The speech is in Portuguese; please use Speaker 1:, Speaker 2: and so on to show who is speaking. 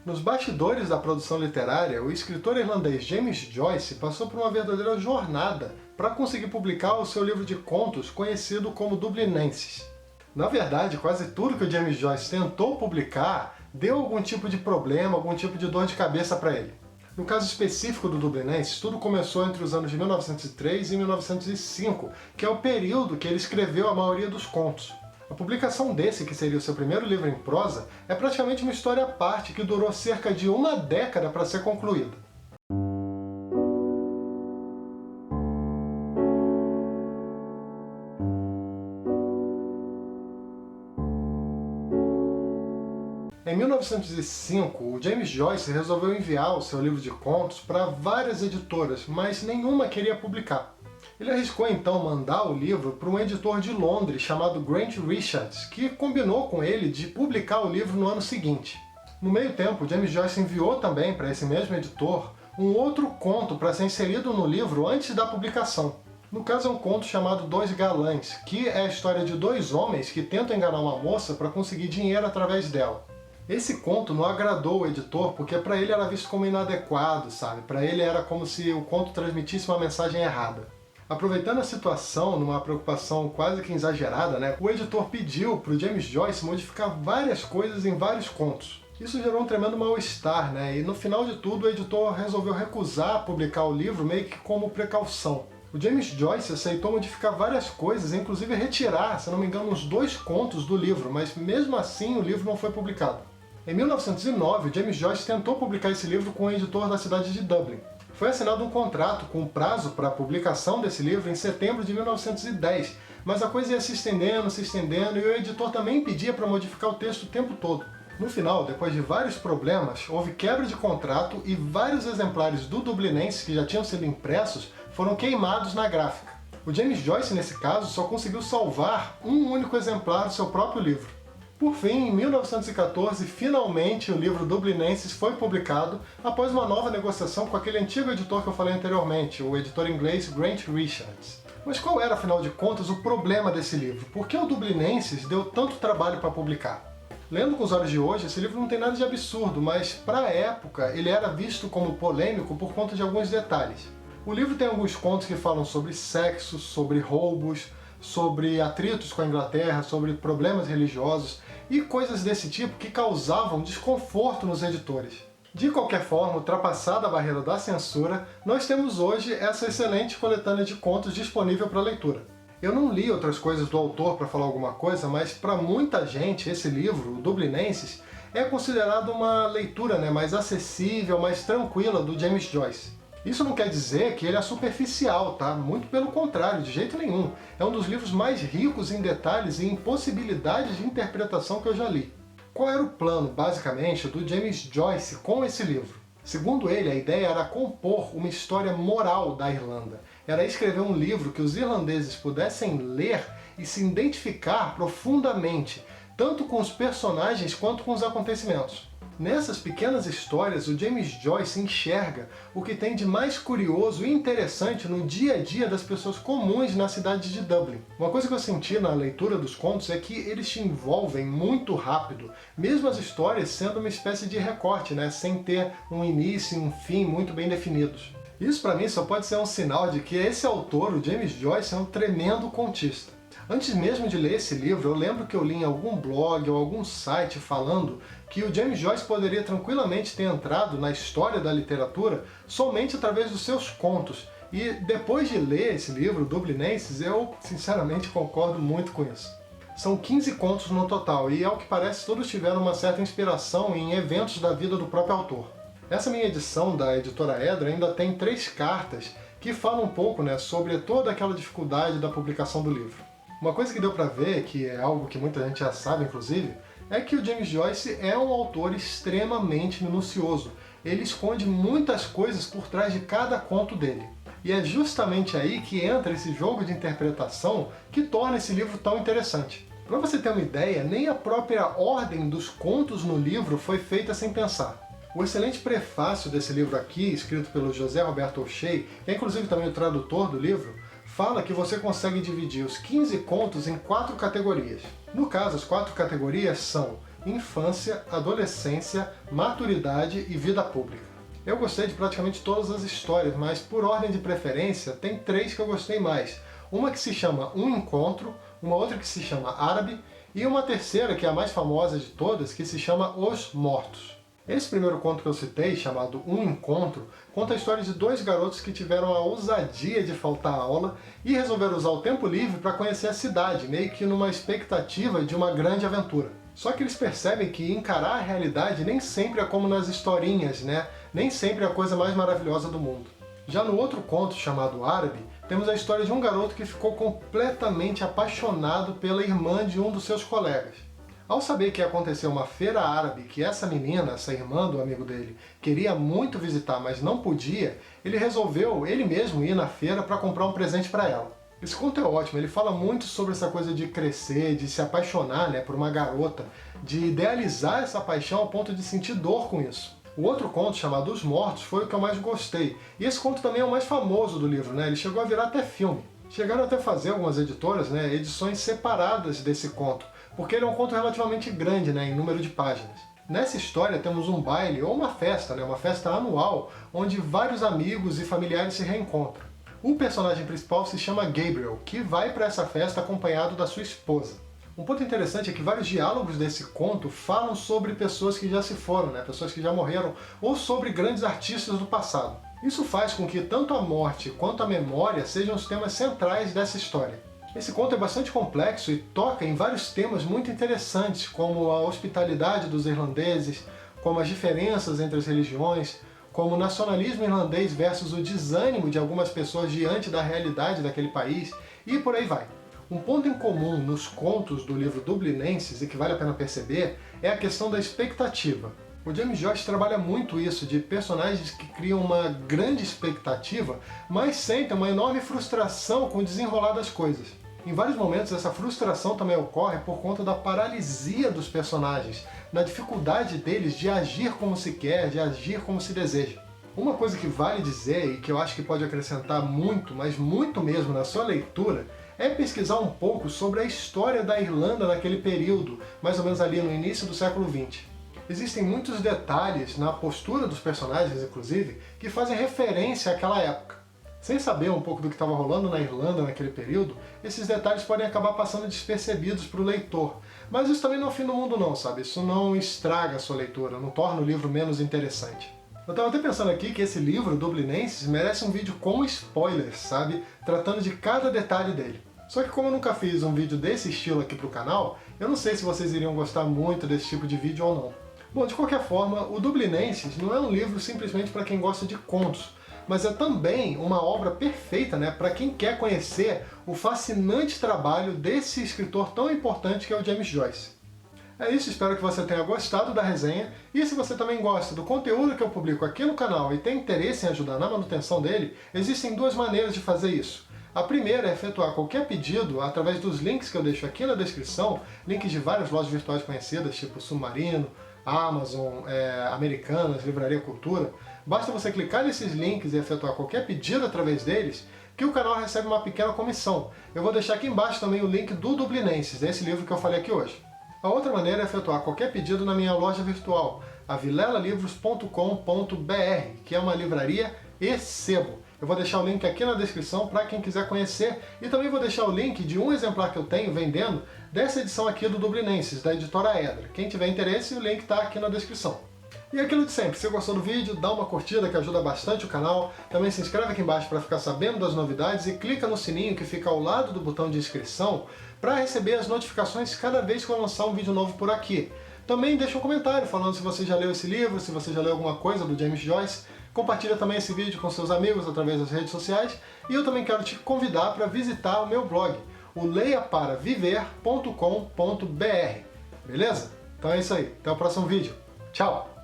Speaker 1: Nos bastidores da produção literária, o escritor irlandês James Joyce passou por uma verdadeira jornada para conseguir publicar o seu livro de contos conhecido como Dublinenses. Na verdade, quase tudo que o James Joyce tentou publicar deu algum tipo de problema, algum tipo de dor de cabeça para ele. No caso específico do Dublinenses, tudo começou entre os anos de 1903 e 1905, que é o período que ele escreveu a maioria dos contos. A publicação desse, que seria o seu primeiro livro em prosa, é praticamente uma história à parte que durou cerca de uma década para ser concluída. Em 1905, o James Joyce resolveu enviar o seu livro de contos para várias editoras, mas nenhuma queria publicar. Ele arriscou então mandar o livro para um editor de Londres chamado Grant Richards, que combinou com ele de publicar o livro no ano seguinte. No meio tempo, James Joyce enviou também para esse mesmo editor um outro conto para ser inserido no livro antes da publicação. No caso é um conto chamado Dois Galãs, que é a história de dois homens que tentam enganar uma moça para conseguir dinheiro através dela. Esse conto não agradou o editor porque para ele era visto como inadequado, sabe? Para ele era como se o conto transmitisse uma mensagem errada. Aproveitando a situação, numa preocupação quase que exagerada, o editor pediu para o James Joyce modificar várias coisas em vários contos. Isso gerou um tremendo mal-estar, e no final de tudo o editor resolveu recusar publicar o livro meio que como precaução. O James Joyce aceitou modificar várias coisas, inclusive retirar, se não me engano, uns 2 contos do livro, mas mesmo assim o livro não foi publicado. Em 1909, James Joyce tentou publicar esse livro com o editor da cidade de Dublin. Foi assinado um contrato com prazo para a publicação desse livro em setembro de 1910, mas a coisa ia se estendendo e o editor também pedia para modificar o texto o tempo todo. No final, depois de vários problemas, houve quebra de contrato e vários exemplares do Dublinenses que já tinham sido impressos foram queimados na gráfica. O James Joyce, nesse caso, só conseguiu salvar um único exemplar do seu próprio livro. Por fim, em 1914, finalmente o livro Dublinenses foi publicado após uma nova negociação com aquele antigo editor que eu falei anteriormente, o editor inglês Grant Richards. Mas qual era, afinal de contas, o problema desse livro? Por que o Dublinenses deu tanto trabalho para publicar? Lendo com os olhos de hoje, esse livro não tem nada de absurdo, mas para a época ele era visto como polêmico por conta de alguns detalhes. O livro tem alguns contos que falam sobre sexo, sobre roubos, sobre atritos com a Inglaterra, sobre problemas religiosos e coisas desse tipo que causavam desconforto nos editores. De qualquer forma, ultrapassada a barreira da censura, nós temos hoje essa excelente coletânea de contos disponível para leitura. Eu não li outras coisas do autor para falar alguma coisa, mas para muita gente esse livro, o Dublinenses, é considerado uma leitura mais acessível, mais tranquila do James Joyce. Isso não quer dizer que ele é superficial, tá? Muito pelo contrário, de jeito nenhum. É um dos livros mais ricos em detalhes e em possibilidades de interpretação que eu já li. Qual era o plano, basicamente, do James Joyce com esse livro? Segundo ele, a ideia era compor uma história moral da Irlanda. Era escrever um livro que os irlandeses pudessem ler e se identificar profundamente, tanto com os personagens quanto com os acontecimentos. Nessas pequenas histórias, o James Joyce enxerga o que tem de mais curioso e interessante no dia a dia das pessoas comuns na cidade de Dublin. Uma coisa que eu senti na leitura dos contos é que eles te envolvem muito rápido, mesmo as histórias sendo uma espécie de recorte, sem ter um início e um fim muito bem definidos. Isso para mim só pode ser um sinal de que esse autor, o James Joyce, é um tremendo contista. Antes mesmo de ler esse livro, eu lembro que eu li em algum blog ou algum site falando que o James Joyce poderia tranquilamente ter entrado na história da literatura somente através dos seus contos. E depois de ler esse livro, Dublinenses, eu sinceramente concordo muito com isso. São 15 contos no total e, ao que parece, todos tiveram uma certa inspiração em eventos da vida do próprio autor. Essa minha edição da editora Edra ainda tem 3 cartas que falam um pouco sobre toda aquela dificuldade da publicação do livro. Uma coisa que deu pra ver, que é algo que muita gente já sabe inclusive, é que o James Joyce é um autor extremamente minucioso. Ele esconde muitas coisas por trás de cada conto dele. E é justamente aí que entra esse jogo de interpretação que torna esse livro tão interessante. Para você ter uma ideia, nem a própria ordem dos contos no livro foi feita sem pensar. O excelente prefácio desse livro aqui, escrito pelo José Roberto O'Shea, que é inclusive também o tradutor do livro, fala que você consegue dividir os 15 contos em 4 categorias. No caso, as 4 categorias são infância, adolescência, maturidade e vida pública. Eu gostei de praticamente todas as histórias, mas por ordem de preferência, tem 3 que eu gostei mais. Uma que se chama Um Encontro, uma outra que se chama Árabe, e uma terceira, que é a mais famosa de todas, que se chama Os Mortos. Esse primeiro conto que eu citei, chamado Um Encontro, conta a história de 2 garotos que tiveram a ousadia de faltar à aula e resolveram usar o tempo livre para conhecer a cidade, meio que numa expectativa de uma grande aventura. Só que eles percebem que encarar a realidade nem sempre é como nas historinhas, né? Nem sempre é a coisa mais maravilhosa do mundo. Já no outro conto, chamado Árabe, temos a história de um garoto que ficou completamente apaixonado pela irmã de um dos seus colegas. Ao saber que ia acontecer uma feira árabe que essa menina, essa irmã do amigo dele, queria muito visitar, mas não podia, ele resolveu ele mesmo ir na feira para comprar um presente para ela. Esse conto é ótimo, ele fala muito sobre essa coisa de crescer, de se apaixonar, né, por uma garota, de idealizar essa paixão ao ponto de sentir dor com isso. O outro conto, chamado Os Mortos, foi o que eu mais gostei. E esse conto também é o mais famoso do livro, né? Ele chegou a virar até filme. Chegaram até a fazer algumas editoras, né, edições separadas desse conto, porque ele é um conto relativamente grande, né, em número de páginas. Nessa história temos um baile, ou uma festa, né, uma festa anual, onde vários amigos e familiares se reencontram. O personagem principal se chama Gabriel, que vai para essa festa acompanhado da sua esposa. Um ponto interessante é que vários diálogos desse conto falam sobre pessoas que já se foram, né? Pessoas que já morreram, ou sobre grandes artistas do passado. Isso faz com que tanto a morte quanto a memória sejam os temas centrais dessa história. Esse conto é bastante complexo e toca em vários temas muito interessantes, como a hospitalidade dos irlandeses, como as diferenças entre as religiões, como o nacionalismo irlandês versus o desânimo de algumas pessoas diante da realidade daquele país, e por aí vai. Um ponto em comum nos contos do livro Dublinenses, e que vale a pena perceber, é a questão da expectativa. O James Joyce trabalha muito isso, de personagens que criam uma grande expectativa, mas sentem uma enorme frustração com o desenrolar das coisas. Em vários momentos essa frustração também ocorre por conta da paralisia dos personagens, na dificuldade deles de agir como se quer, de agir como se deseja. Uma coisa que vale dizer, e que eu acho que pode acrescentar muito, mas muito mesmo na sua leitura, é pesquisar um pouco sobre a história da Irlanda naquele período, mais ou menos ali no início do século XX. Existem muitos detalhes na postura dos personagens, inclusive, que fazem referência àquela época. Sem saber um pouco do que estava rolando na Irlanda naquele período, esses detalhes podem acabar passando despercebidos para o leitor. Mas isso também não é o fim do mundo não, sabe? Isso não estraga a sua leitura, não torna o livro menos interessante. Eu estava até pensando aqui que esse livro, Dublinenses, merece um vídeo com spoilers, sabe? Tratando de cada detalhe dele. Só que como eu nunca fiz um vídeo desse estilo aqui pro canal, eu não sei se vocês iriam gostar muito desse tipo de vídeo ou não. Bom, de qualquer forma, o Dublinenses não é um livro simplesmente para quem gosta de contos, mas é também uma obra perfeita, né, para quem quer conhecer o fascinante trabalho desse escritor tão importante que é o James Joyce. É isso, espero que você tenha gostado da resenha, e se você também gosta do conteúdo que eu publico aqui no canal e tem interesse em ajudar na manutenção dele, existem 2 maneiras de fazer isso. A primeira é efetuar qualquer pedido através dos links que eu deixo aqui na descrição, links de várias lojas virtuais conhecidas, tipo Submarino, Amazon, Americanas, Livraria Cultura. Basta você clicar nesses links e efetuar qualquer pedido através deles, que o canal recebe uma pequena comissão. Eu vou deixar aqui embaixo também o link do Dublinenses, desse livro que eu falei aqui hoje. A outra maneira é efetuar qualquer pedido na minha loja virtual, a vilelalivros.com.br, que é uma livraria e sebo. Eu vou deixar o link aqui na descrição para quem quiser conhecer, e também vou deixar o link de um exemplar que eu tenho vendendo dessa edição aqui do Dublinenses, da editora Edra. Quem tiver interesse, o link está aqui na descrição. E aquilo de sempre, se gostou do vídeo, dá uma curtida que ajuda bastante o canal, também se inscreve aqui embaixo para ficar sabendo das novidades e clica no sininho que fica ao lado do botão de inscrição para receber as notificações cada vez que eu lançar um vídeo novo por aqui. Também deixa um comentário falando se você já leu esse livro, se você já leu alguma coisa do James Joyce. Compartilha também esse vídeo com seus amigos através das redes sociais, e eu também quero te convidar para visitar o meu blog, o leiaparaviver.com.br. Beleza? Então é isso aí, até o próximo vídeo. Tchau!